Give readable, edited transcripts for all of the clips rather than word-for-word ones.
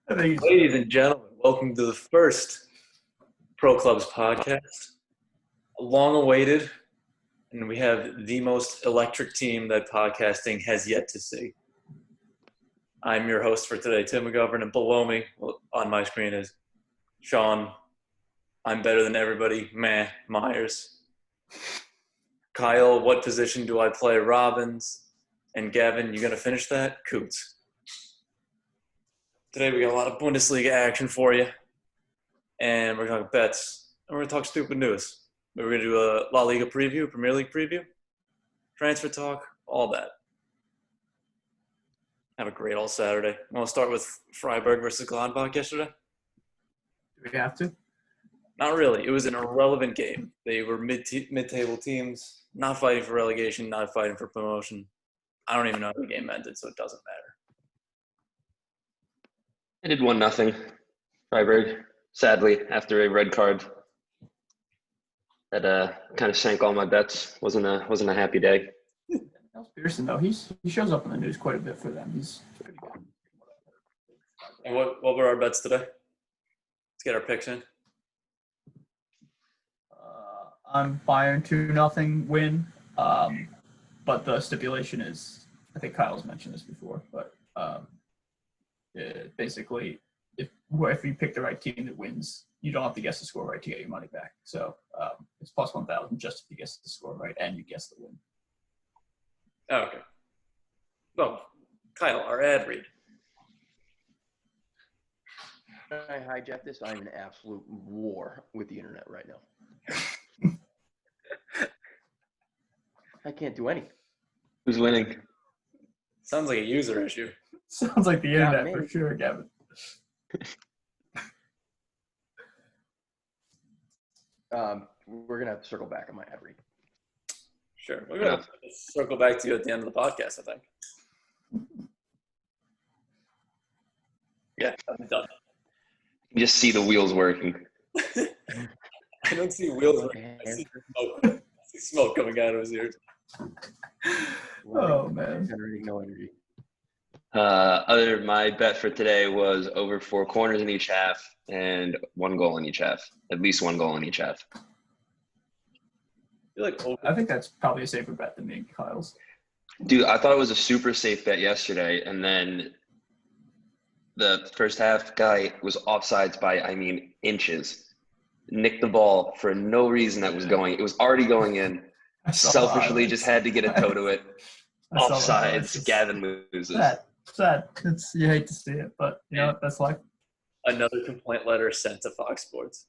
Ladies and gentlemen, welcome to the first Pro Clubs podcast. Long awaited, and we have the most electric team that podcasting has yet to see. I'm your host for today, Tim McGovern, and below me on my screen is Sean. I'm better than everybody. Myers. Kyle, what position do I play? Robbins. And Gavin, you going to finish that? Coots. Today we got a lot of Bundesliga action for you. And we're going to talk bets. And we're going to talk stupid news. We're going to do a La Liga preview, Premier League preview, transfer talk, all that. Have a great all Saturday. I want to start with Freiburg versus Gladbach yesterday. Do we have to? Not really. It was an irrelevant game. They were mid-table teams, not fighting for relegation, not fighting for promotion. I don't even know how the game ended, so it doesn't matter. I did 1-0 Freiburg, sadly, after a red card. That kind of sank all my bets. Wasn't a happy day. Nels Pearson, though, he shows up in the news quite a bit for them. He's pretty good. And what were our bets today? Let's get our picks in. I'm Bayern 2-0 win, but the stipulation is, I think Kyle's mentioned this before, but basically, if you pick the right team that wins, you don't have to guess the score right to get your money back. So it's plus 1,000 just if you guess the score right and you guess the win. Oh, okay. Well, Kyle, our ad read. I hijack this. I'm in absolute war with the internet right now. I can't do anything. Who's winning? Sounds like a user issue. Sounds like the internet for sure, Gavin. We're going to have to circle back on my ad read. Sure. We're going to circle back to you at the end of the podcast, I think. Yeah, I'm done. You just see the wheels working. I don't see wheels working. I see smoke. I see smoke coming out of his ears. Oh, man. Generating no energy. My bet for today was over 4 corners in each half and 1 goal in each half. At least 1 goal in each half. I think that's probably a safer bet than me and Kyle's. Dude, I thought it was a super safe bet yesterday, and then the first half guy was offsides by, inches. Nicked the ball for no reason that was going. It was already going in. Selfishly just had to get a toe to it. Offsides, Gavin loses. Sad. You hate to see it, but you know what? That's life. Another complaint letter sent to Fox Sports.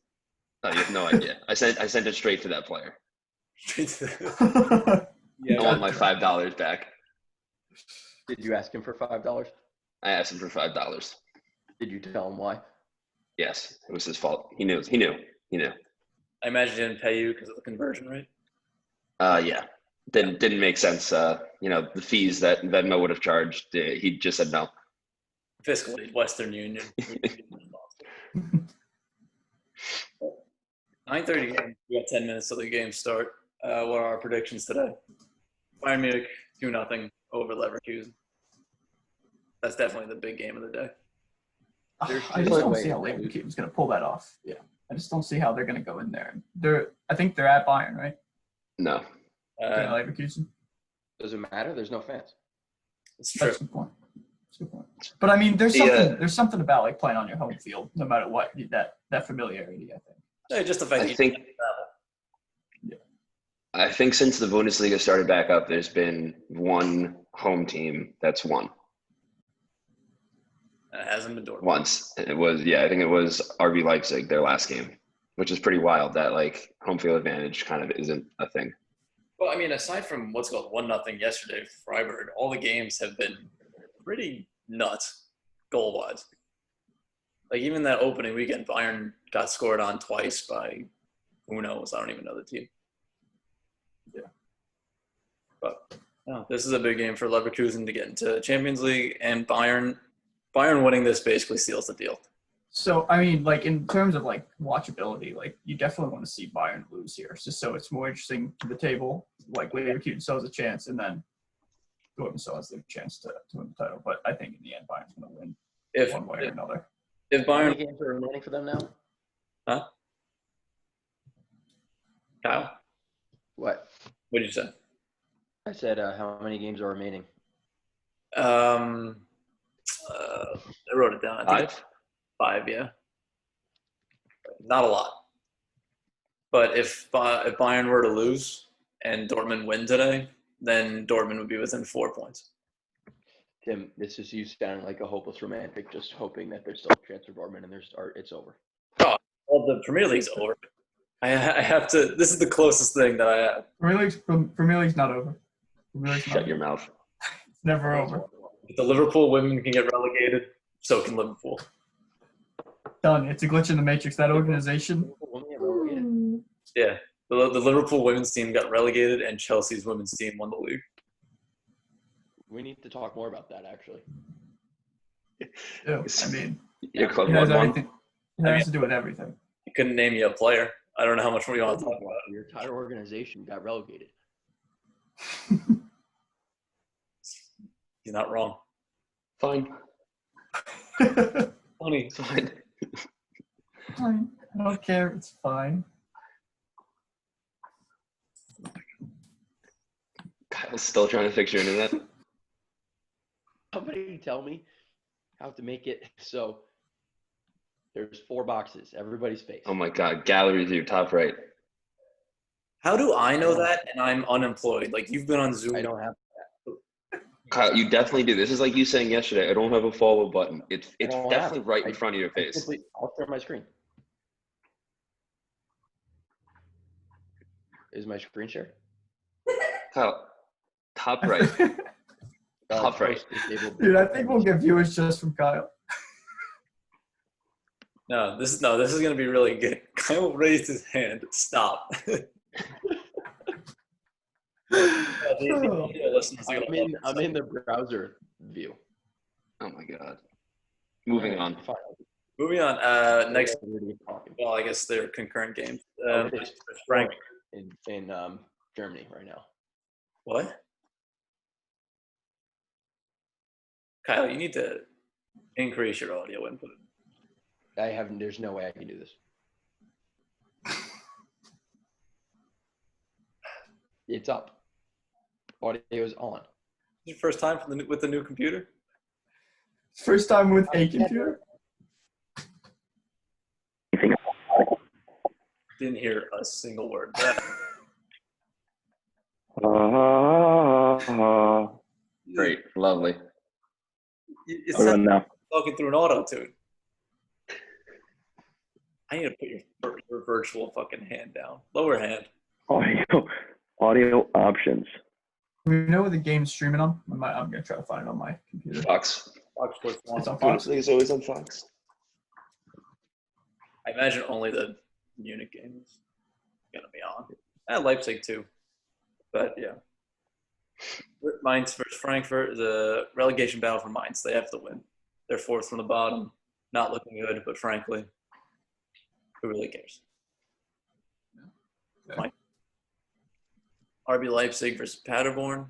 Oh, you have no idea. I sent it straight to that player. Yeah, I want my $5 back. Did you ask him for $5? I asked him for $5. Did you tell him why? Yes, it was his fault. He knew. I imagine he didn't pay you because of the conversion rate. Yeah. Didn't make sense. The fees that Venmo would have charged, he just said no. Fiscally, Western Union. 9:30 game. We got 10 minutes till the game start. What are our predictions today? Bayern Munich 2-0 over Leverkusen. That's definitely the big game of the day. I just don't see how Leverkusen's going to pull that off. Yeah, I just don't see how they're going to go in there. I think they're at Bayern, right? No. Leverkusen. Does it matter? There's no fans. It's true. That's a good point. But there's something about like playing on your home field, no matter what, that familiarity. I think. Yeah, just the fact I think. Yeah. I think since the Bundesliga started back up, there's been one home team that's won. It hasn't been Dortmund. Once. I think it was RB Leipzig, their last game, which is pretty wild that like home field advantage kind of isn't a thing. Well, aside from what's called 1-0 yesterday for Freiburg, all the games have been pretty nuts goal-wise. Like even that opening weekend, Bayern got scored on twice by who knows? I don't even know the team. Yeah. But no, this is a big game for Leverkusen to get into Champions League, and Bayern winning this basically seals the deal. So, like in terms of like watchability, like you definitely want to see Bayern lose here, just so it's more interesting to the table. Like Leverkusen still has a chance, and then Dortmund still has the chance to win the title. But I think in the end, Bayern's going to win. If one way or another. if How many Bayern, games are remaining for them now? huh? Kyle, What? what did you say? I said, how many games are remaining? Um, I wrote it down. I think it's 5. Yeah, not a lot. But if Bayern were to lose and Dortmund win today, then Dortmund would be within 4 points. Tim, this is you sounding like a hopeless romantic, just hoping that there's still a chance for Dortmund and it's over. Oh, well, the Premier League's over. I have to. This is the closest thing that I have. Premier League's not over. Premier League's not Shut your over. mouth. It's never over. If the Liverpool women can get relegated, so can Liverpool. Done. It's a glitch in the matrix. That organization. When they get relegated? Yeah, the Liverpool women's team got relegated, and Chelsea's women's team won the league. We need to talk more about that, actually. Ew, I mean, Your club it has won one. everything. It has to do with everything. You couldn't name me a player. I don't know how much more you want to talk about. Your entire organization got relegated. He's not wrong. Fine. Funny. Fine. Fine. I don't care. It's fine. Kyle's still trying to fix your internet. Somebody tell me how to make it so there's 4 boxes, everybody's face. Oh my God. Gallery view, top right. How do I know that and I'm unemployed? Like, you've been on Zoom. I don't have Kyle, you definitely do. This is like you saying yesterday, I don't have a follow button. It's don't definitely have it. right in front of your face. I'll share my screen. Is my screen shared? Kyle, top right. Top right. Dude, I think we'll get viewers just from Kyle. No, this is gonna be really good. Kyle raised his hand. Stop. I'm in the browser view. Oh my God. Moving on. Fine. Moving on. Next, Already talking. well, I guess they're concurrent games. It's Frank, in Germany right now. what? Kyle, you need to increase your audio input. There's no way I can do this. It's up. Audio's on. Your first time with the new computer? First time with a computer. Didn't hear a single word. Great. Lovely. It's not talking through an auto tune. I need to put your virtual fucking hand down. Lower hand. Audio options. We know what the game's streaming on. I'm gonna try to find it on my computer. Fox. Fox Sports 1. It's on Fox. Bundesliga is always on Fox. I imagine only the Munich game is gonna be on. Leipzig too. But yeah. Mainz versus Frankfurt, the relegation battle for Mainz. They have to win. They're 4th from the bottom. Not looking good, but frankly, who really cares? Okay. RB Leipzig versus Paderborn.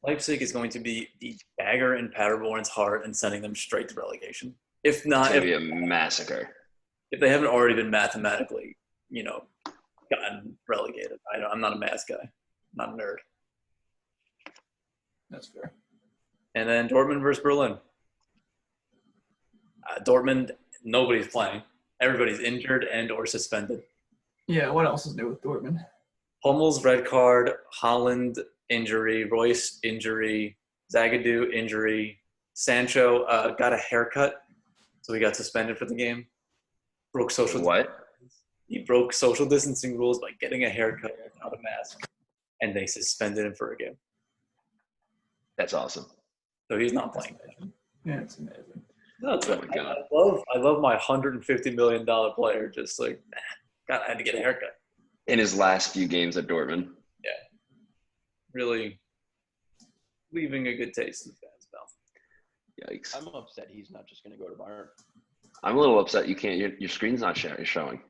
Leipzig is going to be the dagger in Paderborn's heart and sending them straight to relegation. If It's not, going to be a massacre. if they haven't already been mathematically, gotten relegated. I'm not a math guy. I'm not a nerd. That's fair. And then Dortmund versus Berlin. Dortmund, nobody's playing. Everybody's injured and or suspended. Yeah, what else is new with Dortmund? Hummel's red card, Holland injury, Royce injury, Zagadou injury. Sancho got a haircut, so he got suspended for the game. Broke social. What? He broke social distancing rules by getting a haircut without a mask, and they suspended him for a game. That's awesome. So he's not playing. Yeah, it's amazing. No, it's Oh my God. I love my $150 million player. Just like, God, I had to get a haircut. In his last few games at Dortmund. Really leaving a good taste in the fans' mouth. Yikes. I'm upset he's not just going to go to Bayern. I'm a little upset you can't. Your screen's not showing.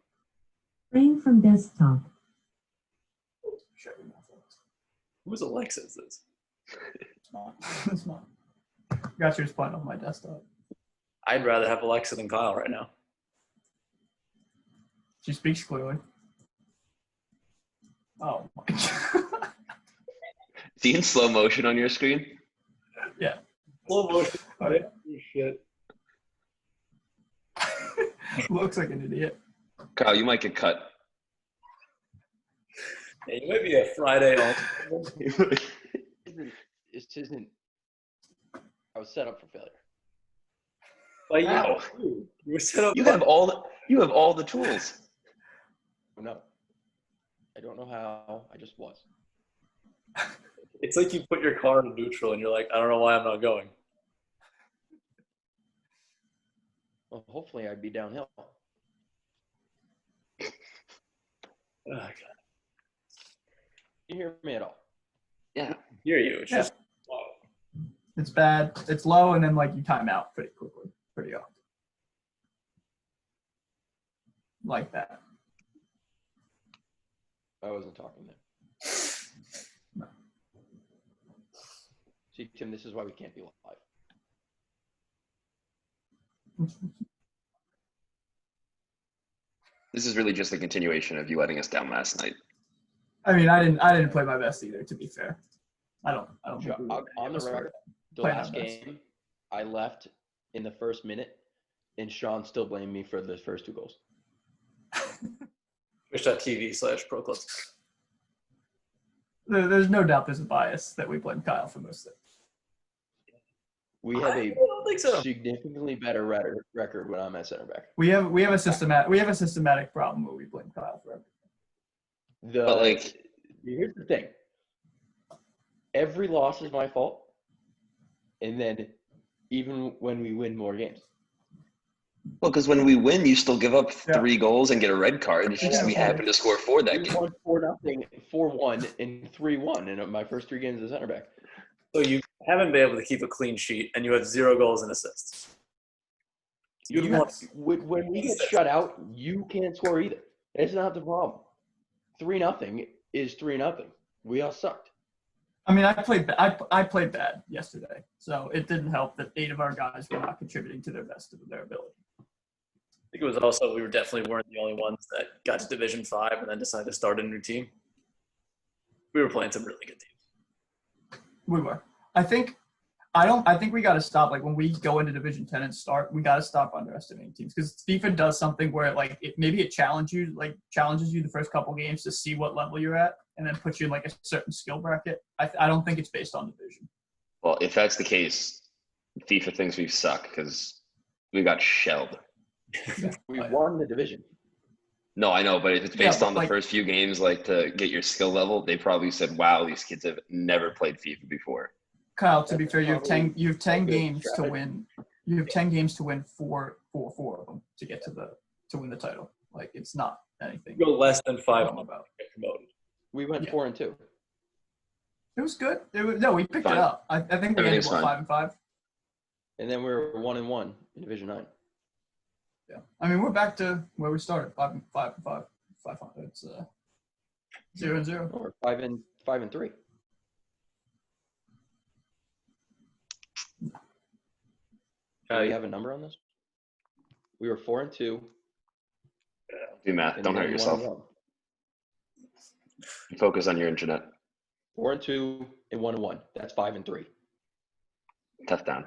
Screen from desktop. Whose Alexa is this? It's not. It's not. Got yours playing on my desktop. I'd rather have Alexa than Kyle right now. She speaks clearly. Oh my god. Is he in slow motion on your screen? Yeah. Slow motion. Oh, yeah. Shit. Looks like an idiot. Kyle, you might get cut. Hey, you might be a Friday on. This isn't. I was set up for failure. Like, Wow. you were set up. You have all the tools. No. I don't know how. I just was. It's like you put your car in neutral and you're like, I don't know why I'm not going. Well, hopefully I'd be downhill. Oh, God. You hear me at all? Yeah. I hear you. It's Yeah. just It's bad. It's low, and then like you time out pretty quickly, pretty often. Like that. I wasn't talking then. See, Tim, this is why we can't be live. This is really just a continuation of you letting us down last night. I mean, I didn't play my best either. To be fair, I don't think we were On the record, the playing last our best. game, I left in the first minute, and Sean still blamed me for the first 2 goals. Twitch.tv/Pro Clubs. There's no doubt there's a bias that we blame Kyle for most of it. We have I a don't think so. significantly better record when I'm at center back. We have a systematic problem where we blame Kyle for everything. But like, Here's the thing. Every loss is my fault, and then even when we win more games. well, because when we win, you still give up Yeah. 3 goals and get a red card. It's just we Yeah. happen to score 4 that We game. won 4-0, 4-1, and 3-1 in my first 3 games as center back. So you haven't been able to keep a clean sheet, and you have 0 goals and assists. You'd want When we get shut out, you can't score either. That's not the problem. 3-0 is 3-0. We all sucked. I mean, I played bad yesterday, so it didn't help that 8 of our guys were not contributing to their best of their ability. I think it was also we definitely weren't the only ones that got to Division 5 and then decided to start a new team. We were playing some really good teams. We were. I think we got to stop. Like when we go into Division 10 and start, we got to stop underestimating teams because FIFA does something where like it challenges you the first couple games to see what level you're at, and then puts you in like a certain skill bracket. I don't think it's based on division. Well, if that's the case, FIFA thinks we suck because we got shelled. We won the division. No, I know, but if it's based but on the like- first few games, like to get your skill level, they probably said, "Wow, these kids have never played FIFA before." Kyle, to be That's fair, you have 10 probably a good games to strategy. win. You have 10 games to win four of them to get to win the title. Like it's not anything. You go less than 5 dumb about. get promoted. We went Yeah. 4-2. It was good. We picked Fine. it up. I think we ended Everything's fine. 5-5. And then we were 1-1 in Division 9. Yeah, I mean we're back to where we started. 5-5. It's 0-0. Or 5-3. Do we have a number on this? We were 4-2. Do math. and Don't then hurt yourself. 1-1. Focus on your internet. 4-2 and 1-1. That's 5-3. Tough down.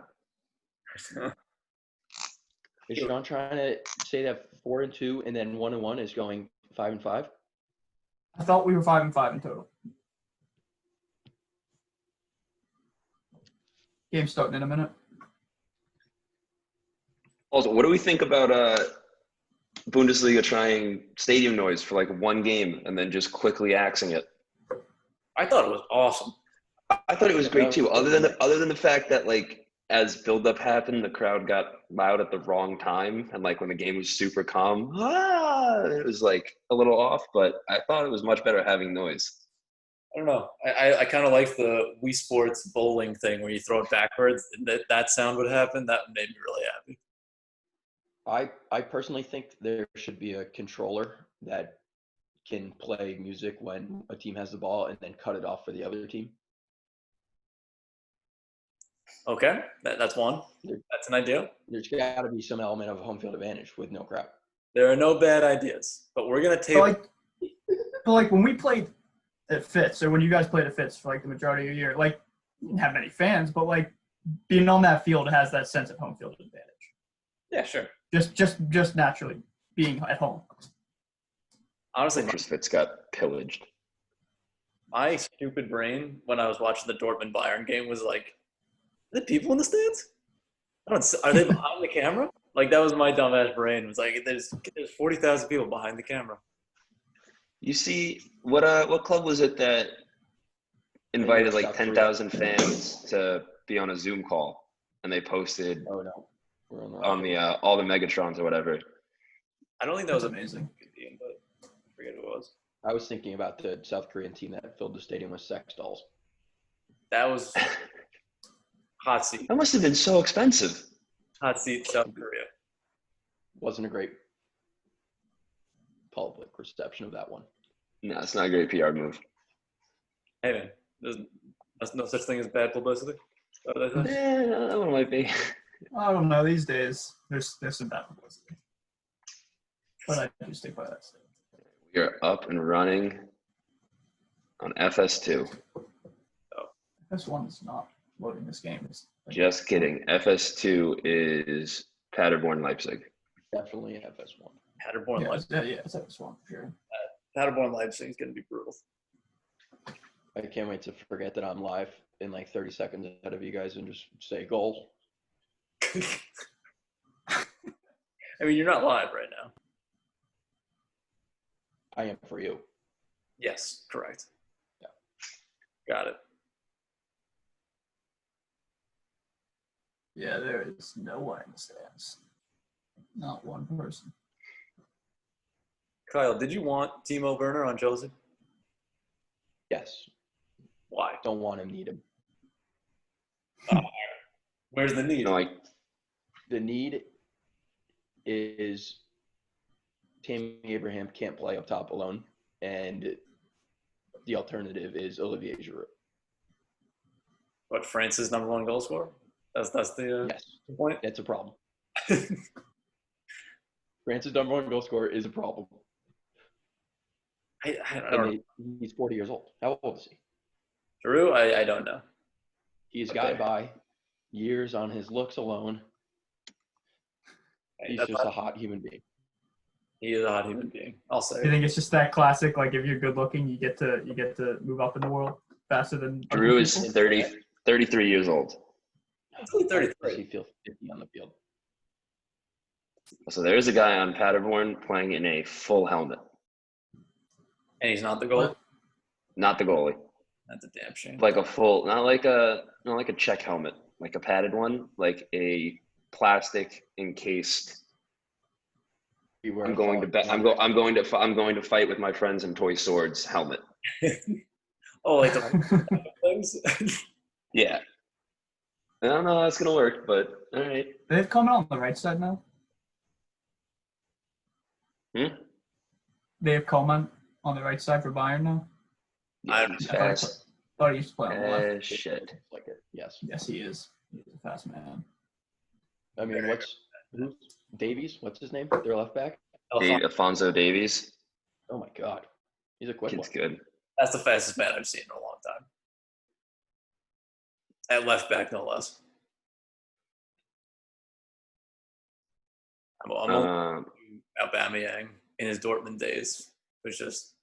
Is Sean trying to say that 4-2 and then 1-1 is going 5-5? I thought we were 5-5 in total. Game starting in a minute. Also, what do we think about Bundesliga trying stadium noise for like 1 game and then just quickly axing it? I thought it was awesome. I thought it was great too. Other than the fact that like as buildup happened, the crowd got loud at the wrong time, and like when the game was super calm, it was like a little off. But I thought it was much better having noise. I don't know. I kind of like the Wii Sports bowling thing where you throw it backwards. That sound would happen. That made me really happy. I personally think there should be a controller that can play music when a team has the ball and then cut it off for the other team. Okay, that's one. That's an idea. There's got to be some element of home field advantage with no crowd. There are no bad ideas, but we're gonna But table. like when we played at Fitz, or when you guys played at Fitz for like the majority of the year, like we didn't have many fans, but like being on that field has that sense of home field advantage. Yeah, sure. Just naturally being at home. Honestly, Citrus Fitz got pillaged. my stupid brain when I was watching the Dortmund Bayern game was like, are there people in the stands? Are they behind the camera? Like, that was my dumbass brain. It was like, there's 40,000 people behind the camera. You see, what club was it that invited like 10,000 fans to be on a Zoom call, and they posted Oh no, we're on the all the Megatrons or whatever? I don't think that was That's amazing. a good team, but I forget who it was. I was thinking about the South Korean team that filled the stadium with sex dolls. That was hot seat. That must have been so expensive. Hot seat, South Korea. Wasn't a great public reception of that one. No, it's not a great PR move. Hey, man, there's no such thing as bad publicity. Is that what I said? Yeah, that one might be. I don't know. These days, there's some bad publicity, but I do stick by that statement. We are up and running on FS2. FS1 is not loading this game. Just kidding. FS2 is Paderborn, Leipzig. Definitely an FS1. Paderborn, Yeah, Leipzig. it's FS1 for sure. Paderborn, Leipzig is going to be brutal. I can't wait to forget that I'm live in like 30 seconds ahead of you guys and just say goal. I mean, you're not live right now. I am for you. Yes, correct. Yeah. Got it. Yeah, there is no one in the stands. Not one person. Kyle, did you want Timo Werner on Chelsea? Yes. Why? Don't want him, need him. Where's the need? No, like The need is Tammy Abraham can't play up top alone, and the alternative is Olivier Giroud. What, France's number one goal scorer? That's the Yes, point? that's a problem. France's number one goal scorer is a problem. I don't know. And he's 40 years old. How old is he? Giroud? I don't know. He's Okay. got by years on his looks alone. Hey, He's that's just a not- hot human being. he is a hot human being. I'll say. Do you think it's just that classic? Like, if you're good looking, you get to move up in the world faster than other Drew is people? 33 years old. He's only Does 33. he feel 50 on the field? So there's a guy on Paderborn playing in a full helmet. And he's not the goal? Not the goalie. That's a damn shame. Like a full, not like a check helmet, like a padded one, like a plastic encased. I'm going to fight with my friends and toy swords helmet. Oh, like the things? Yeah. I don't know how it's gonna work, but all right. They have Coleman on the right side now. They have Coleman on the right side for Bayern now. I Yeah, don't he's know. fast Thought he used to play on the left. as shit. Like it. Yes. Yes, he is. He's a fast man. I mean, who's Davies? What's his name? Their left back? Alfonso Davies. Oh my God, he's a quick Kid's one. good. That's the fastest man I've seen in a long time. At left back, no less. I'm only Aubameyang in his Dortmund days was just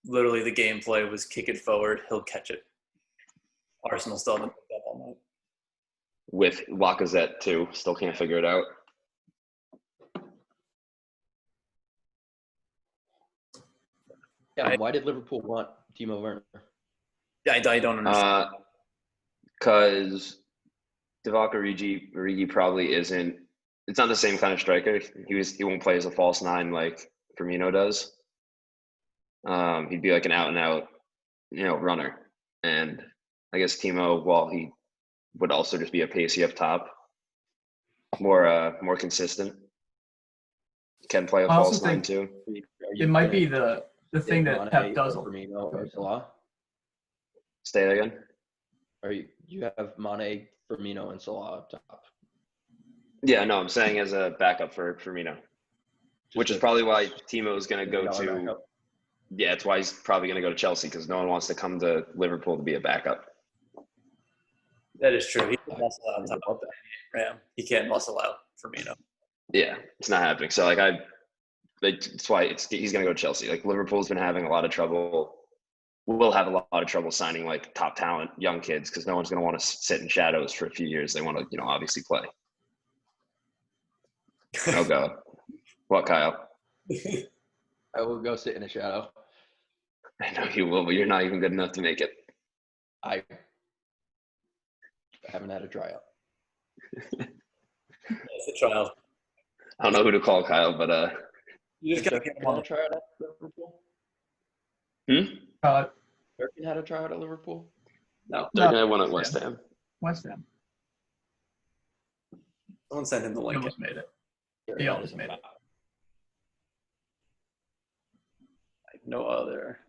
literally the gameplay was kick it forward, he'll catch it. Arsenal still haven't picked up on that. With Lacazette too, still can't figure it out. Yeah. Why did Liverpool want Timo Werner? Yeah, I don't understand. Because Divock Origi probably isn't. It's not the same kind of striker. He won't play as a false nine like Firmino does. He'd be like an out and out, runner. And I guess Timo, while he would also just be a pacey up top, more consistent. Can play a I also false nine think too. It might be the thing that Pep does. Firmino or Salah. Stay again. You have Mane, Firmino and Salah up top. Yeah, no, I'm saying as a backup for Firmino, which is probably why Timo is going to go to. Backup. Yeah, it's why he's probably going to go to Chelsea because no one wants to come to Liverpool to be a backup. That is true. He can muscle out on top of that. Ram. He can't muscle out Firmino. Yeah, it's not happening. So that's why he's going to go to Chelsea. Like Liverpool's been having a lot of trouble. Will have a lot of trouble signing like top talent, young kids because no one's going to want to sit in shadows for a few years. They want to, obviously play. Oh God, what, Kyle? I will go sit in a shadow. I know you will, but you're not even good enough to make it. I haven't had a tryout. It's a trial. I don't know who to call, Kyle, but You just got to get him on Had a the tryout at Liverpool. Uh, Durkin had a tryout at Liverpool. No. they're going to win at West Ham. West Ham. Someone send him the He link. almost made it. He almost made it. No other.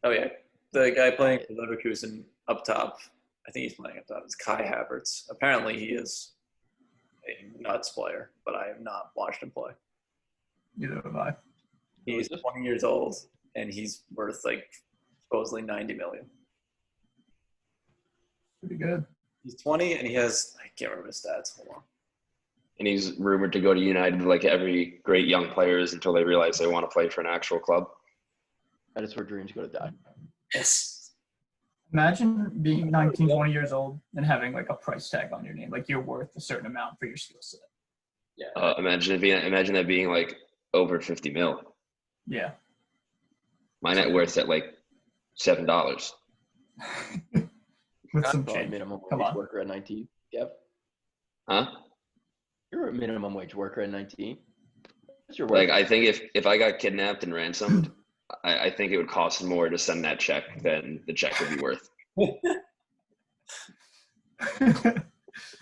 Oh yeah, the guy playing for Leverkusen up top. I think he's playing up top. It's Kai Havertz. Apparently, he is a nuts player, but I have not watched him play. Neither have I. He's 20 years old, and he's worth like supposedly 90 million. Pretty good. He's 20, and he has I can't remember his stats. Hold on. And he's rumored to go to United like every great young player is until they realize they want to play for an actual club. That is where dreams go to die. Yes. Imagine being 19, 20 years old and having like a price tag on your name. Like you're worth a certain amount for your skill set. Yeah. Imagine that being like over 50 mil. Yeah. My net worth's at like $7. With some Probably change. minimum Come wage on. worker at 19. Kev, Huh? you're a minimum wage worker at 19. What's your work? Like I think if I got kidnapped and ransomed, I think it would cost more to send that check than the check would be worth.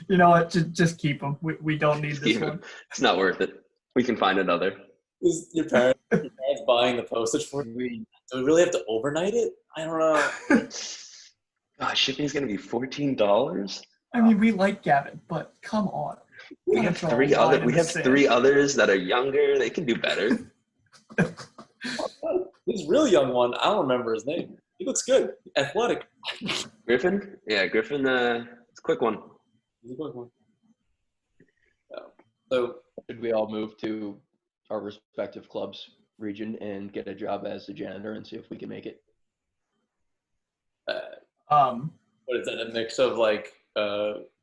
You know what? Just keep them. We don't need this Even- one. It's not worth it. We can find another. Is your parents buying the postage for it? Do we really have to overnight it? I don't know. God, shipping's gonna be $14. I mean, we like Gavin, but come on. We have three others that are younger. They can do better. This real young one, I don't remember his name. He looks good. Athletic. Griffin? Yeah, Griffin. It's a quick one. He's a good one. So Should we all move to our respective clubs region and get a job as a janitor and see if we can make it? what is that? A mix of like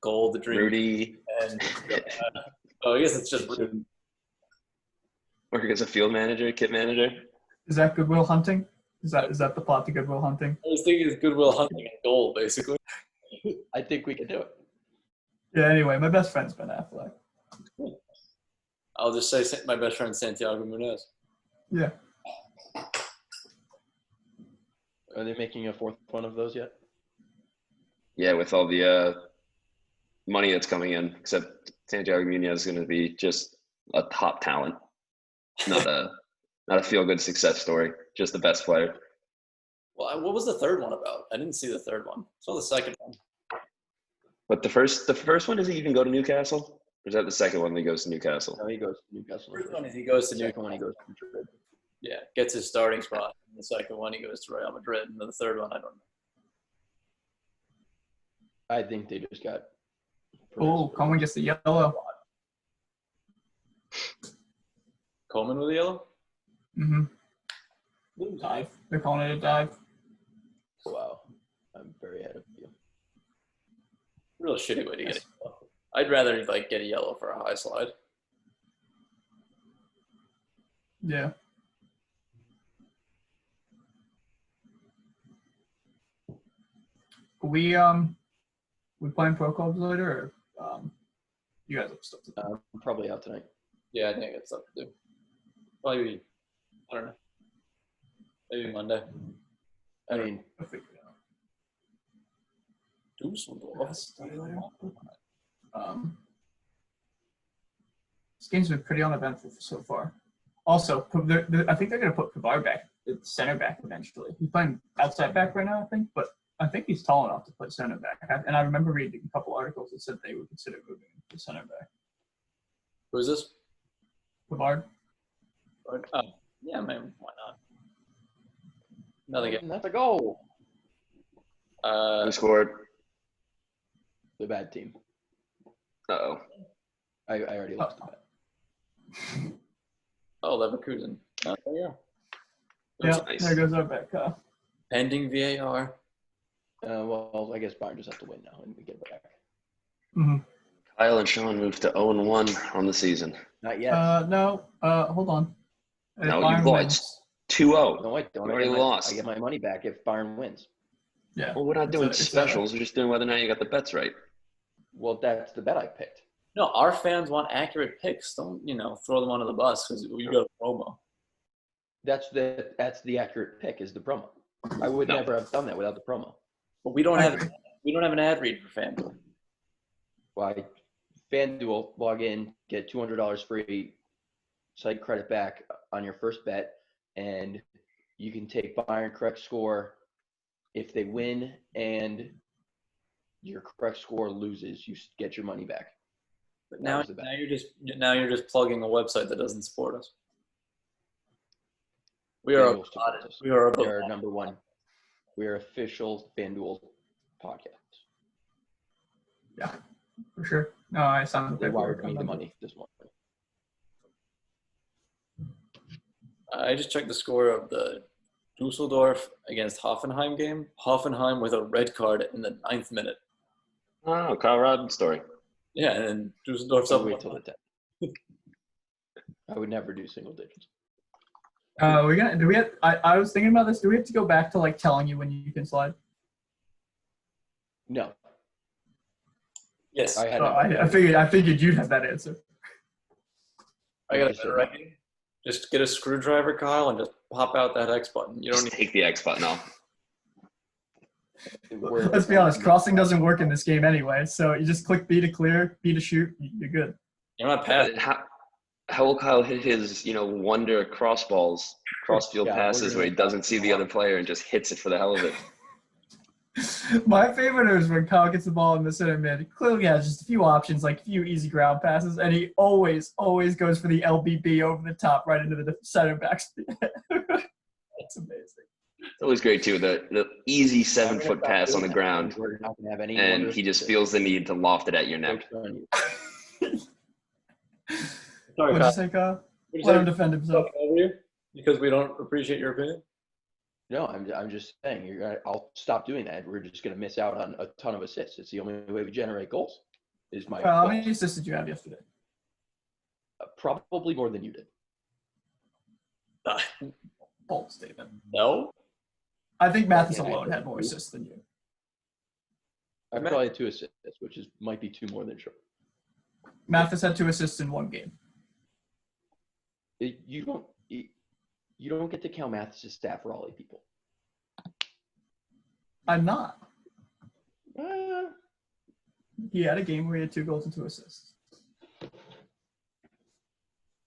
gold, the dream, Rudy. and I guess it's just Rudy. Work as a field manager, kit manager. Is that Goodwill Hunting? Is that the plot to Goodwill Hunting? I was thinking it's Goodwill Hunting and gold, basically. I think we can do it. Yeah. Anyway, my best friend's Ben Affleck. I'll just say my best friend Santiago Munez. Yeah. Are they making a fourth one of those yet? Yeah, with all the money that's coming in, except Santiago Munoz is going to be just a top talent, not a feel-good success story, just the best player. Well, what was the third one about? I didn't see the third one. I saw the second one. But the first one, does he even go to Newcastle? Or is that the second one that he goes to Newcastle? No, he goes to Newcastle. The first one is he goes to The second Newcastle. one, he goes to Madrid. Yeah, gets his starting spot. And the second one, he goes to Real Madrid. And the third one, I don't know. I think they just got. Oh, Coleman gets the yellow. Coleman with the yellow? Mm-hmm. Dive. They're calling it a dive. Wow, I'm very ahead of you. Real shitty way to get a yellow. I'd rather like get a yellow for a high slide. Yeah. We playing pro clubs later, or you guys have stuff to do? I'm probably out tonight. Yeah, I think it's up to do. Probably, I don't know. Maybe Monday. I mean, I'll figure it out. Dusseldorf. This game's been pretty uneventful so far. Also, I think they're going to put Pavard back, center back eventually. He's playing outside back right now, I think, but I think he's tall enough to play center back. And I remember reading a couple articles that said they would consider moving him to center back. Who is this? Pavard. Oh, yeah, man. Why not? Another game. That's a goal. Who scored? The bad team. Uh-oh. I already lost the bet. Oh, Leverkusen. Oh, there you go. Yeah, nice. there goes our bet, Kyle. Pending VAR. Well, I guess Bayern just have to win now and we get it back. Mm-hmm. Kyle and Sean moved to 0-1 on the season. Not yet. No. Hold on. If No, Bayern you've lost. wins- 2-0. No, I don't. You already lost. I get my money back if Bayern wins. Yeah. Well, we're not doing It's a- specials. We're just doing whether or not you got the bets right. Well, that's the bet I picked. No, our fans want accurate picks. Don't, throw them under the bus because we got a promo. That's the accurate pick is the promo. I would No. never have done that without the promo. But we don't I have agree. an ad read for FanDuel. Why? FanDuel, log in, get $200 free site credit back on your first bet, and you can take Bayern correct score. If they win and your correct score loses, you get your money back. But That now was the bet. you're just plugging a website that doesn't support us. We are FanDuel supports us. we are We are number one. We are official FanDuel podcast. Yeah, for sure. No, I signed the They paperwork. wired me the money this morning. I just checked the score of the Dusseldorf against Hoffenheim game. Hoffenheim with a red card in the 9th minute. Oh, Kyle Rodden story. Yeah, and then Dusseldorf's I up. would wait till the 10th. I would never do single digits. I was thinking about this. Do we have to go back to telling you when you can slide? No, Yes, I had. I figured you'd have that answer. I got a better idea. Just get a screwdriver, Kyle, and just pop out that X button. You don't Just need. take the X button off. Let's be honest. Crossing doesn't work in this game anyway. So you just click B to clear, B to shoot. You're good. You're not passing. How will Kyle hit his, wonder crossfield Yeah, passes we're where he gonna- doesn't see the other player and just hits it for the hell of it? My favorite is when Kyle gets the ball in the center mid. He clearly has just a few options, like a few easy ground passes, and he always goes for the LBB over the top right into the center back's. That's amazing. It's always great, too. The easy 7-foot pass on the ground, We're not gonna have any. and wonders. he just feels the need to loft it at your neck. Sorry, What'd you Kyle. say, Kyle? What'd Let you him say? defend himself. Over you? Because we don't appreciate your opinion? No, I'm just saying. I'll stop doing that. We're just gonna miss out on a ton of assists. It's the only way we generate goals. Is my Kyle, how goal. many assists did you have yesterday? Probably more than you did. Bold statement. No? I think Mathis Yeah, alone had more assists than you. I probably had 2 assists, which might be 2 more than sure. Mathis had 2 assists in one game. You don't get to count Mathis' stat for Ollie people. I'm not. Uh, He had a game where he had 2 goals and 2 assists.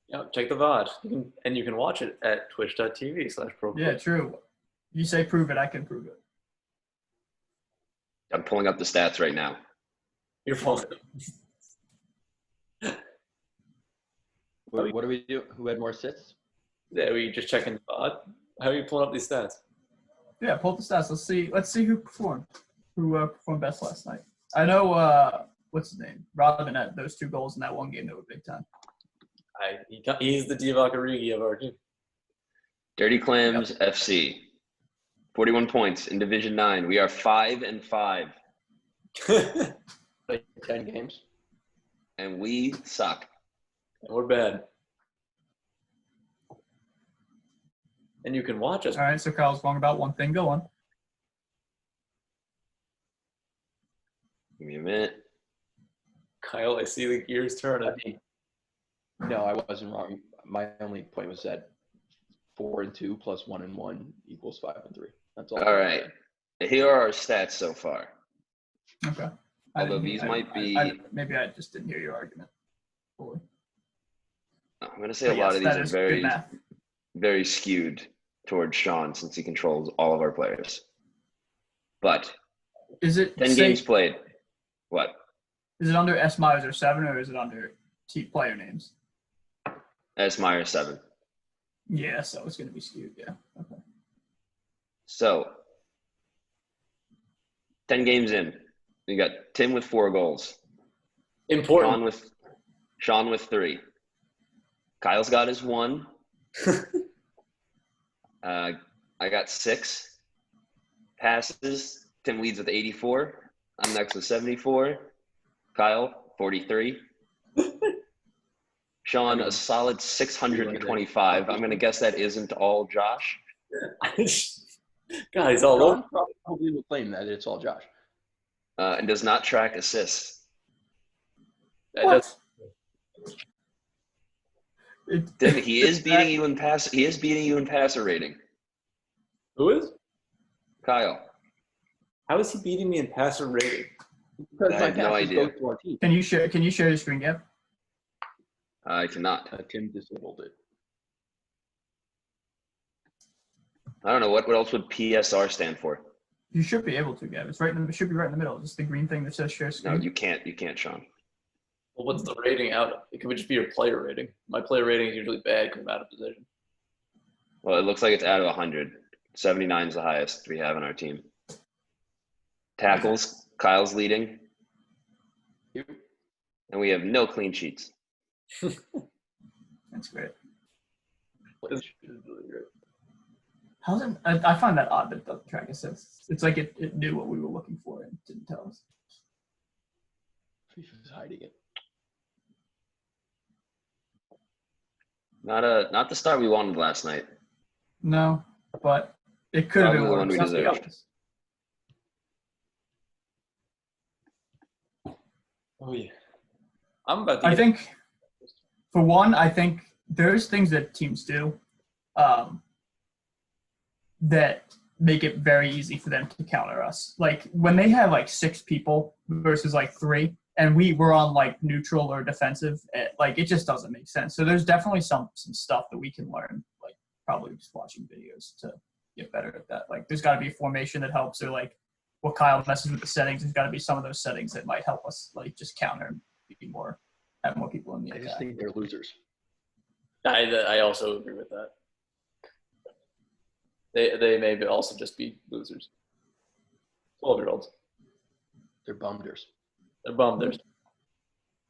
Yeah, check the VOD. You can watch it at twitch.tv/pro. Yeah, true. You say prove it, I can prove it. I'm pulling up the stats right now. Your phone. what do we do? Who had more assists? Yeah, we just checking the VOD. How are you pulling up these stats? Yeah, pull up the stats. Let's see who performed. Who performed best last night? I know what's his name? Robin had those 2 goals in that one game that were big time. He's the Divock Origi of our team. Dirty Clams FC. 41 points in Division 9. We are 5-5, Like 10 games. and we suck. We're bad. And you can watch us. All right, so Kyle's wrong about one thing. Go on. Give me a minute. Kyle, I see the gears turning. No, I wasn't wrong. My only point was that 4-2 plus 1-1 equals 5-3. That's all. All right. Here are our stats so far. Okay. Although these might be- maybe I just didn't hear your argument fully. I'm going to say But a lot yes, of that these is are good very, math. very skewed towards Sean since he controls all of our players. But Is it 10 games played. What? Is it under S Myers or 7, or is it under player names? S. Meyer 7. Yeah, so it's going to be skewed. Yeah. Okay. So, 10 games in. You got Tim with 4 goals. Important. Sean with 3. Kyle's got his 1. I got 6 passes. Tim leads with 84. I'm next with 74. Kyle, 43. Sean, a solid 625. I'm going to guess that isn't all Josh. Guys, all over. John probably will claim that it's all Josh. And does not track assists. What? Tim, he is beating you in passer rating. Who is? Kyle. How is he beating me in passer rating? Because I my have no passes idea. go to our team. Can you share your screen cap? I cannot. Tim disabled it. I don't know. What else would PSR stand for? You should be able to, Gav. It should be right in the middle. Just the green thing that says share No, screen. you can't. You can't, Sean. Well, what's the rating out of? It could just be your player rating. My player rating is usually bad because I'm out of position. Well, it looks like it's out of 100. 79 is the highest we have on our team. Tackles, Kyle's leading. And we have no clean sheets. That's great. This is really great. How's it? I find that odd that it doesn't track assists. It's like it knew what we were looking for and didn't tell us. FIFA's hiding it. Not the start we wanted last night. No, but it could have been Probably the one worse. we Let's be deserved. honest. Oh yeah. I'm about to. I think, for one, I think there's things that teams do that make it very easy for them to counter us. Like when they have like 6 people versus like 3, and we were on like neutral or defensive, it just doesn't make sense. So there's definitely some stuff that we can learn, like probably just watching videos to get better at that. Like there's got to be a formation that helps, or like what Kyle messes with the settings. There's got to be some of those settings that might help us like just counter and have more people in the I attack. just think they're losers. I also agree with that. They may also just be losers. 12-year-olds. They're bumders. They're bummed.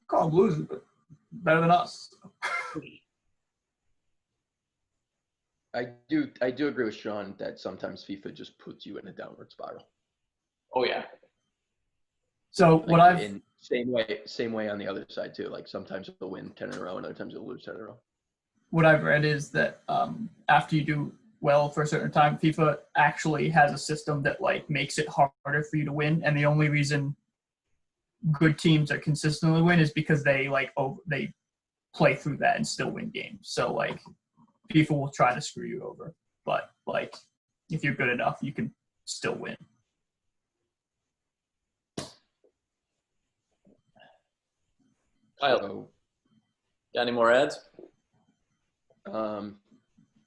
Call them losers, but better than us. I do agree with Sean that sometimes FIFA just puts you in a downward spiral. Oh yeah. So Like, what I've in same way on the other side too. Like sometimes they'll win 10 in a row and other times they'll lose 10 in a row. what I've read is that after you do well for a certain time, FIFA actually has a system that like makes it harder for you to win, and the only reason good teams are consistently win is because they they play through that and still win games. So like FIFA will try to screw you over, but like if you're good enough, you can still win. Kyle, So, got any more ads?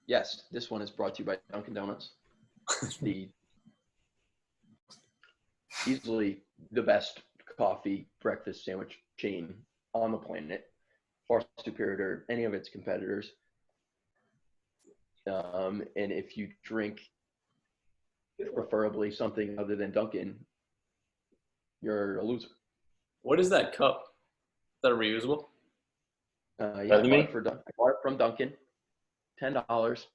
yes, this one is brought to you by Dunkin' Donuts. the easily the best coffee breakfast sandwich chain on the planet, far superior to any of its competitors. And if you drink preferably something other than Dunkin', you're a loser. What is that cup? Is that reusable? Yeah, I Pardon me? bought it from Dunkin', $10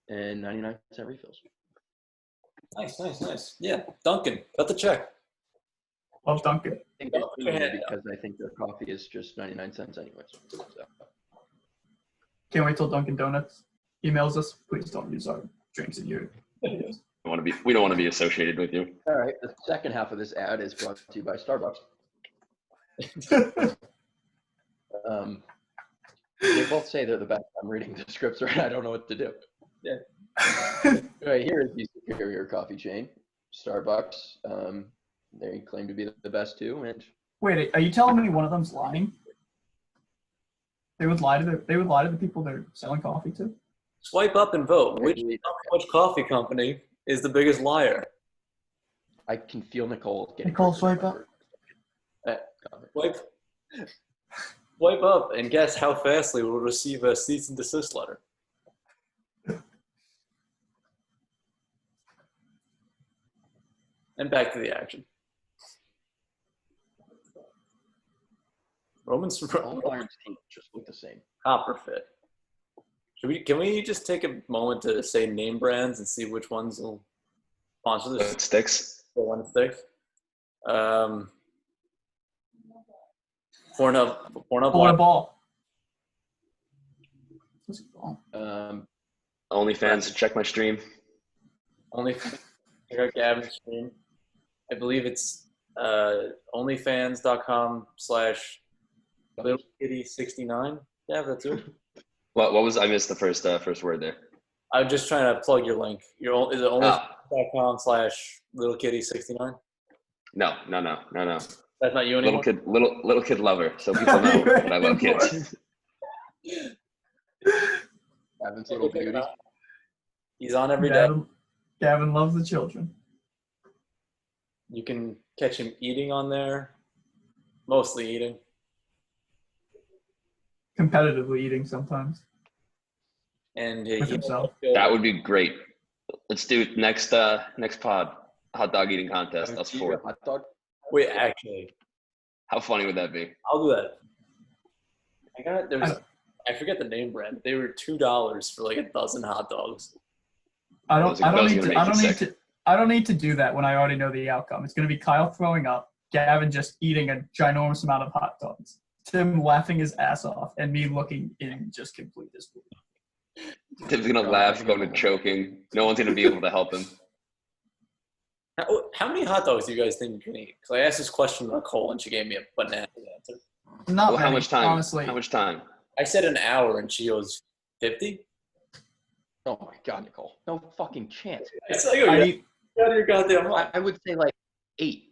and 99-cent refills. Nice. Yeah, Duncan, cut the check. Love Dunkin'. I think it's Put your hand easy because I think their coffee is just 99 cents anyways. So, Can't wait till Dunkin' Donuts emails us. Please don't use our drinks in your videos. We don't want to be associated with you. all right, the second half of this ad is brought to you by Starbucks. They both say they're the best. I'm reading the scripts right. I don't know what to do. Yeah. Right, here is the superior coffee chain, Starbucks. They claim to be the best too, and Wait, are you telling me one of them's lying? They would lie to the people they're selling coffee to? Swipe up and vote. Which coffee company is the biggest liar? I can feel Nicole getting. Nicole, triggered swipe by up. my comment. Swipe up and guess how fastly we'll receive a cease and desist letter. And back to the action. Roman's All Bayern's teams just look the same. Copperfit. Can we just take a moment to say name brands and see which ones will sponsor this? It sticks. The one stick. Pornhub. Ball. OnlyFans, check my stream. Only check out Gavin's stream. I believe it's onlyfans.com/littlekitty69. Yeah, that's it. What was I missed the first word there? I'm just trying to plug your link. Is it onlyfans.com/littlekitty69? No. That's not you anymore. Little kid lover. So people know that I love kids. Gavin's little beauty. He's on every day. Gavin loves the children. You can catch him eating on there, mostly eating. Competitively eating sometimes. And With himself. That would be great. Let's do it next pod. Hot dog eating contest. Us four. Hot dog. Wait, actually, How funny would that be? I'll do that. I forget the name brand. They were $2 for like a dozen hot dogs. I don't need to do that when I already know the outcome. It's going to be Kyle throwing up, Gavin just eating a ginormous amount of hot dogs, Tim laughing his ass off, and me looking in just complete disbelief. Tim's gonna laugh, going to choking. No one's gonna be able to help him. How many hot dogs do you guys think you can eat? Because I asked this question to Nicole and she gave me a banana answer. Not Well, many, how much time? honestly. How much time? I said an hour and she goes 50. Oh my God, Nicole. No fucking chance. It's like, I you're eat, out of your goddamn mind. I would say like 8.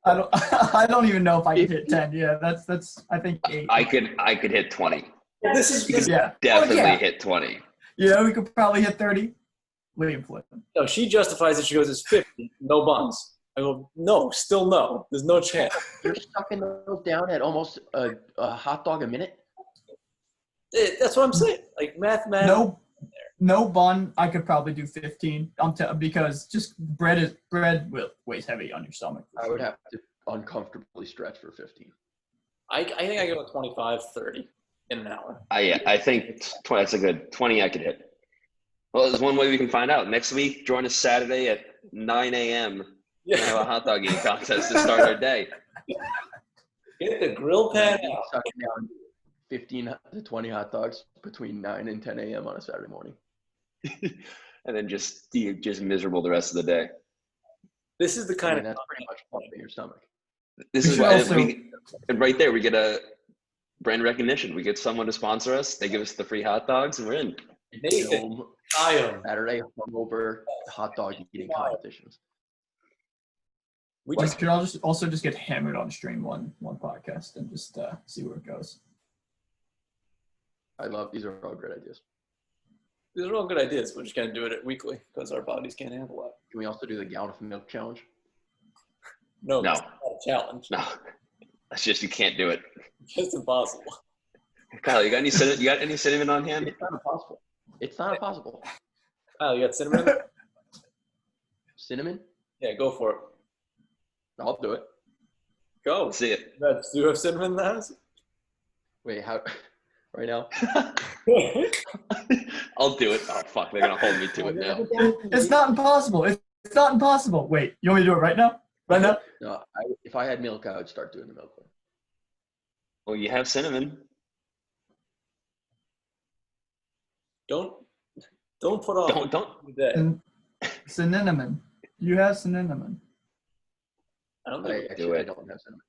I don't even know if I could hit 10. Yeah, that's I think 8. I could hit 20. This is Yeah. Definitely hit 20. Yeah, we could probably hit 30. Liam flip. no. She justifies it. She goes, "It's 50, no buns." I go, "No, still no. There's no chance." You're sucking those down at almost a hot dog a minute? That's what I'm saying. Like mathematically. No bun. I could probably do 15. Because just bread weighs heavy on your stomach. I would have to uncomfortably stretch for 15. I think I go 25, 30 in an hour. I think 20. That's a good 20. I could hit. Well, there's one way we can find out. Next week, join us Saturday at 9 a.m. We're gonna have a hot dog eating contest to start our day. Get the grill pan out. Sucking down 15 to 20 hot dogs between 9 and 10 a.m. on a Saturday morning. And then just miserable the rest of the day. This is the kind That's pretty much pumping your stomach. This is should why also- and right there we get a brand recognition. We get someone to sponsor us. They give us the free hot dogs, and we're in. Nathan, I am. Saturday hungover hot dog eating competitions. We We just could all just get hammered on stream one podcast and just see where it goes. These are all great ideas. these are all good ideas. We're just gonna do it weekly because our bodies can't handle it. Can we also do the gallon of milk challenge? No, No. it's not a challenge. No, that's just you can't do it. It's impossible. Kyle, you got any cinnamon on hand? It's not impossible. It's not impossible. Kyle, you got cinnamon in there? Cinnamon? Yeah, go for it. I'll do it. Go. Let's see it. Do you have cinnamon in the house? Wait, how? Right now? I'll do it. Oh fuck, they're gonna hold me to it now. It's not impossible. It's not impossible. Wait, you want me to do it right now? Right now? No, if I had milk, I would start doing the milk one. Well, you have cinnamon. Don't put off. Don't. And cinnamon. You have cinnamon. I don't I think actually it. don't have cinnamon.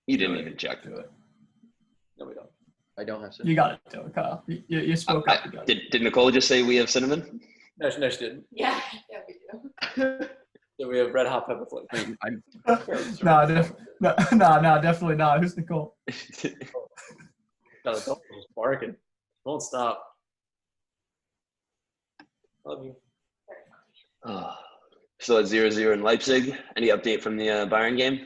You didn't even check. Do it. no, we don't. I don't have cinnamon. You got it, though, Kyle. You spoke up. You got it. Did Nicole just say we have cinnamon? No, she didn't. Yeah, we do. So we have red hot pepper flakes. Wait, I'm No, definitely not. Who's Nicole? No, don't just barking. Won't stop. Love you. Oh, Still at 0-0 in Leipzig. Any update from the Bayern game?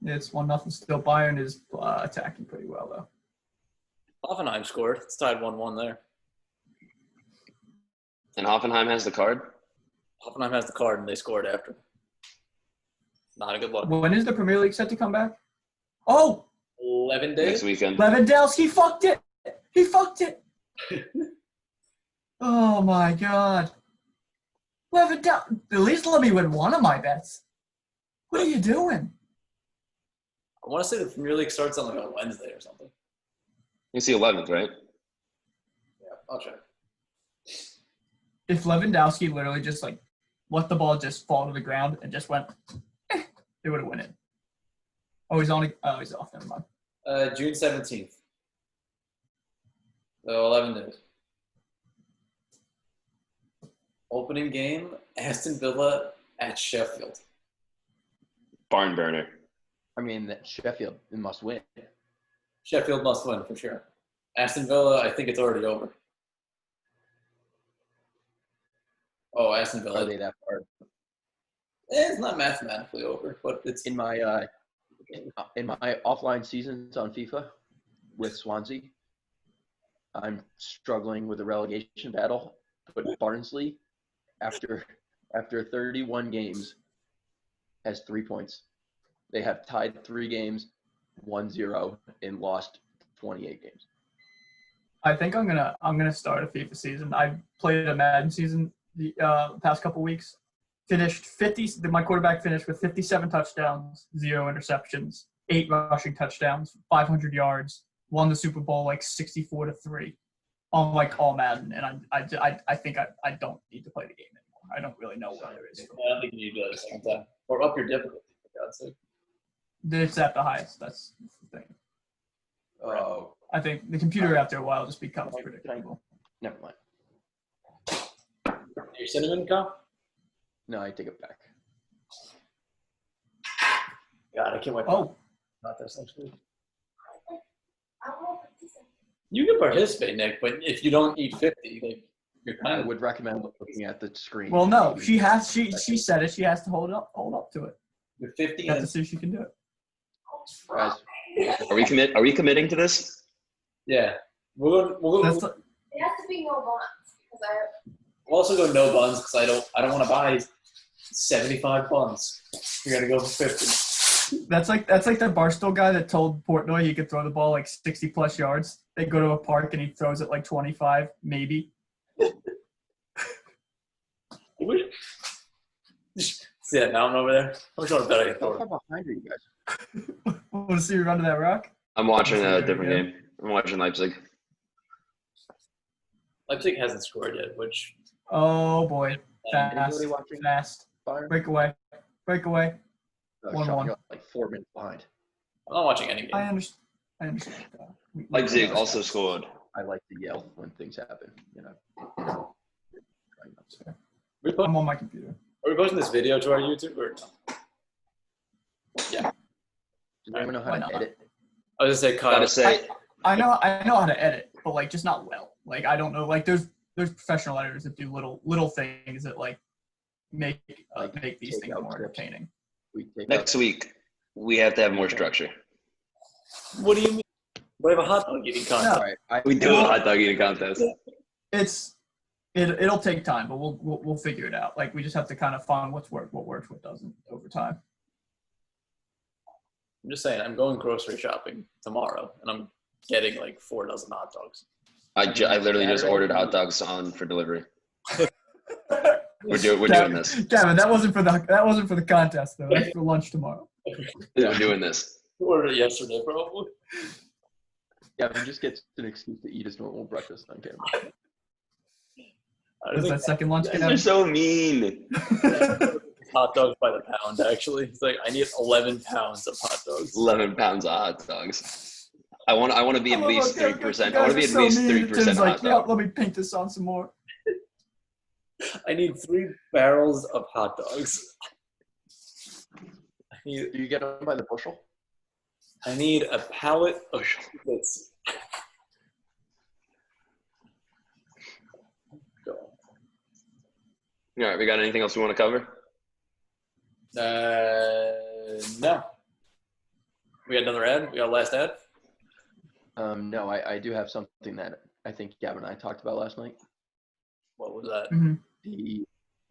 It's 1-0 still. Bayern is attacking pretty well though. Hoffenheim scored. It's tied 1-1 there. And Hoffenheim has the card? Hoffenheim has the card, and they scored after. Not a good look. When is the Premier League set to come back? Oh, 11 days? Next weekend. Lewandowski fucked it. He fucked it. Oh my god. Lewandowski, at least let me win one of my bets. What are you doing? I want to say the Premier League starts on like a Wednesday or something. It's the 11th, right? Yeah, I'll check. If Lewandowski literally just like let the ball just fall to the ground and just went, they would have won it. Oh, he's on. Oh, he's off. Never mind. June 17th. So 11 days. Opening game, Aston Villa at Sheffield. Barn burner. I mean, that Sheffield must win. Sheffield must win for sure. Aston Villa, I think it's already over. Oh, Aston Villa. Are they that far? It's not mathematically over, but it's In my offline seasons on FIFA with Swansea, I'm struggling with a relegation battle. But Barnsley, after 31 games, has 3 points. They have tied 3 games, 1-0, and lost 28 games. I think I'm gonna start a FIFA season. I played a Madden season the past couple weeks. Finished 50. My quarterback finished with 57 touchdowns, 0 interceptions, 8 rushing touchdowns, 500 yards. Won the Super Bowl like 64-3 on like all Madden, and I think I don't need to play the game anymore. I don't really know what there is. I don't think you need to do it a second time. Or up your difficulty, for God's sake. It's at the highest. That's the thing. Oh, I think the computer after a while just becomes predictable. never mind. Your cinnamon cup? No, I take it back. God, I can't wait. Oh, Not this next week. You can participate, Nick, but if you don't eat 50, like you're I kind of would recommend looking at the screen. well, no. She said it. She has to hold up to it. you're 50 You have and to see if she can do it. Guys, Are we committing to this? yeah. We'll That's It has to be no buns because we'll also go no buns because I don't want to buy 75 buns. You're gonna go for 50. that's like the Barstool guy that told Portnoy he could throw the ball like 60 plus yards. They go to a park and he throws it like 25, maybe. See that mountain over there? How much you want to bet I can how throw far it? behind are you guys? Want to see you run to that rock? I'm watching There a we different go. game. I'm watching Leipzig. Leipzig hasn't scored yet, which Oh boy, fast, Anybody watching fast. Bayern? Breakaway. No, 1-1. Sean, you're like 4 minutes behind. I'm not watching any game. I understand. Leipzig also scored. I like to yell when things happen. You know. We put, I'm on my computer. are we posting this video to our YouTube or no? Yeah. Does anyone know how Why to not? edit? I was gonna say Kyle. Gotta say, I know how to edit, but like just not well. Like I don't know. Like there's professional editors that do little things that like make these take things out more clips. entertaining. We take next week we have to have more structure. What do you mean? We have a hot dog eating contest. All right. We do a hot dog eating contest. It'll take time, but we'll figure it out. Like we just have to kind of find what works, what doesn't over time. I'm just saying, I'm going grocery shopping tomorrow, and I'm getting like 4 dozen hot dogs. I literally just ordered hot dogs for delivery. We're doing this. Gavin, that wasn't for the contest though. That's for lunch tomorrow. We're doing this. I ordered it yesterday, probably. Yeah, he just gets an excuse to eat his normal breakfast on camera. I Is think that second lunch, You guys Gavin? are so mean. hot dogs by the pound, actually. It's like, I need 11 pounds of hot dogs. 11 pounds of hot dogs. I want to be at least 3%. I want to be at so least mean. 3% Tim's like, hot yeah, dog. let me paint this on some more. I need 3 barrels of hot dogs. Do you get them by the bushel? I need a pallet of chocolates. All right, we got anything else we want to cover? No. We got another ad? We got a last ad? No, I do have something that I think Gavin and I talked about last night. What was that?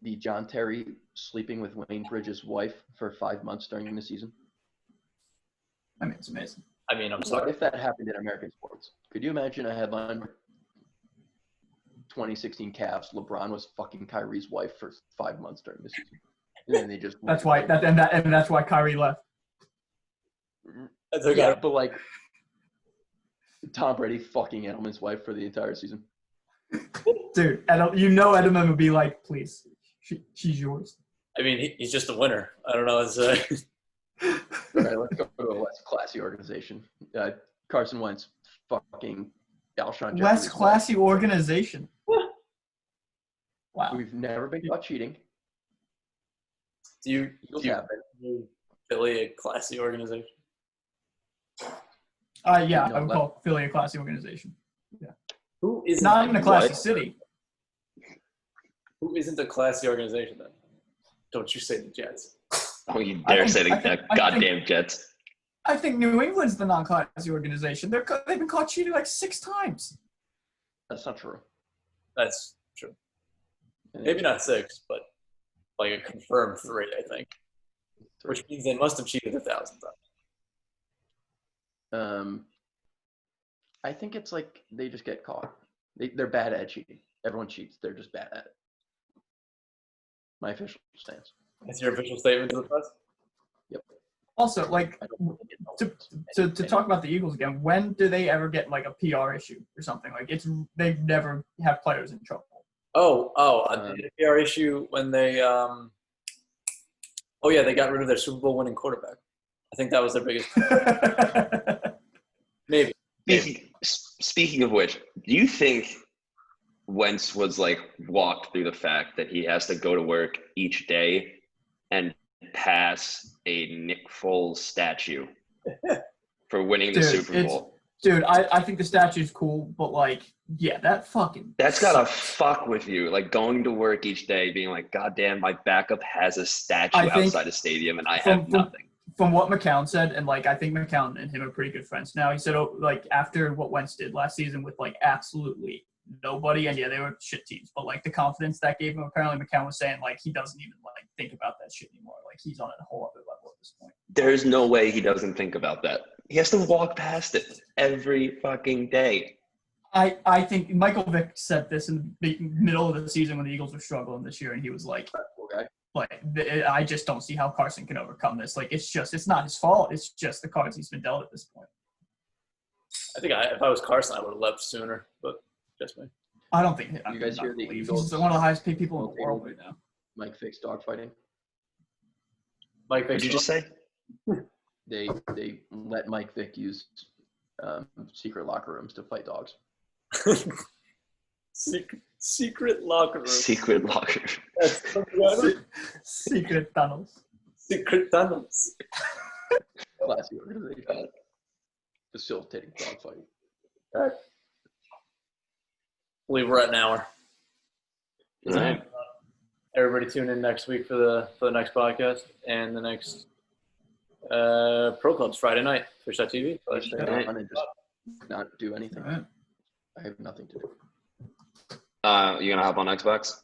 The John Terry sleeping with Wayne Bridges' wife for 5 months during the season. I mean, it's amazing. I mean, I'm What sorry. if that happened in American sports? Could you imagine a headline? 2016 Cavs, LeBron was fucking Kyrie's wife for 5 months during the season. And then they just That's why that's why Kyrie left. That's okay. Yeah, but like Tom Brady fucking Edelman's wife for the entire season. Dude, Edelman would be like, please, she's yours. I mean, he's just a winner. I don't know. It's, All right, let's go to a less classy organization. Carson Wentz fucking Alshon Jeffrey. Less classy organization. Wow. We've never been caught cheating. do you Eagles Philly a classy organization? Yeah, No, I would call Philly a classy organization. Who isn't Not even a classy What? city. Who isn't a classy organization then? Don't you say the Jets? Oh, you I dare think- say the I think- goddamn Jets. I think New England's the non-classy organization. They've been caught cheating like 6 times. That's not true. That's true. Maybe not 6, but like a confirmed 3, I think. Which means they must have cheated 1,000 times. I think it's like they just get caught. They're bad at cheating. Everyone cheats. They're just bad at it. My official stance. That's your official statement to the press? Also, like, I don't think it to talk about the Eagles again, when do they ever get like a PR issue or something? Like, they never have players in trouble. The PR issue when they they got rid of their Super Bowl winning quarterback. I think that was their biggest maybe. Speaking of which, do you think Wentz was like walked through the fact that he has to go to work each day and pass a Nick Foles statue for winning the Super Bowl? Dude, I think the statue's cool, but like, yeah, that's gotta fuck with you. Like going to work each day, being like, "God damn, my backup has a statue outside the stadium, and I have nothing." From what McCown said, and like I think McCown and him are pretty good friends now. He said, like after what Wentz did last season with like absolutely nobody, and yeah, they were shit teams, but like the confidence that gave him, apparently McCown was saying like he doesn't even like think about that shit anymore. Like he's on a whole other level at this point. There's no way he doesn't think about that. He has to walk past it every fucking day. I think Michael Vick said this in the middle of the season when the Eagles were struggling this year, and he was like, I just don't see how Carson can overcome this. Like, it's not his fault. It's just the cards he's been dealt at this point. I think if I was Carson, I would have left sooner, but just me. I don't think You guys hear the He's Eagles? one of the highest paid people in the world right now. Mike Vick's dogfighting. Mike, What did you just say? They let Mike Vick use secret locker rooms to fight dogs. Secret locker room. Secret locker. Secret tunnels. Secret tunnels. Classy organization. Facilitating dogfighting. All right. I believe we're at an hour. All right. Everybody tune in next week for the next podcast and the next Pro Clubs Friday night. Twitch.tv. Stay on and just not do anything. All right. I have nothing to do. You gonna hop on Xbox?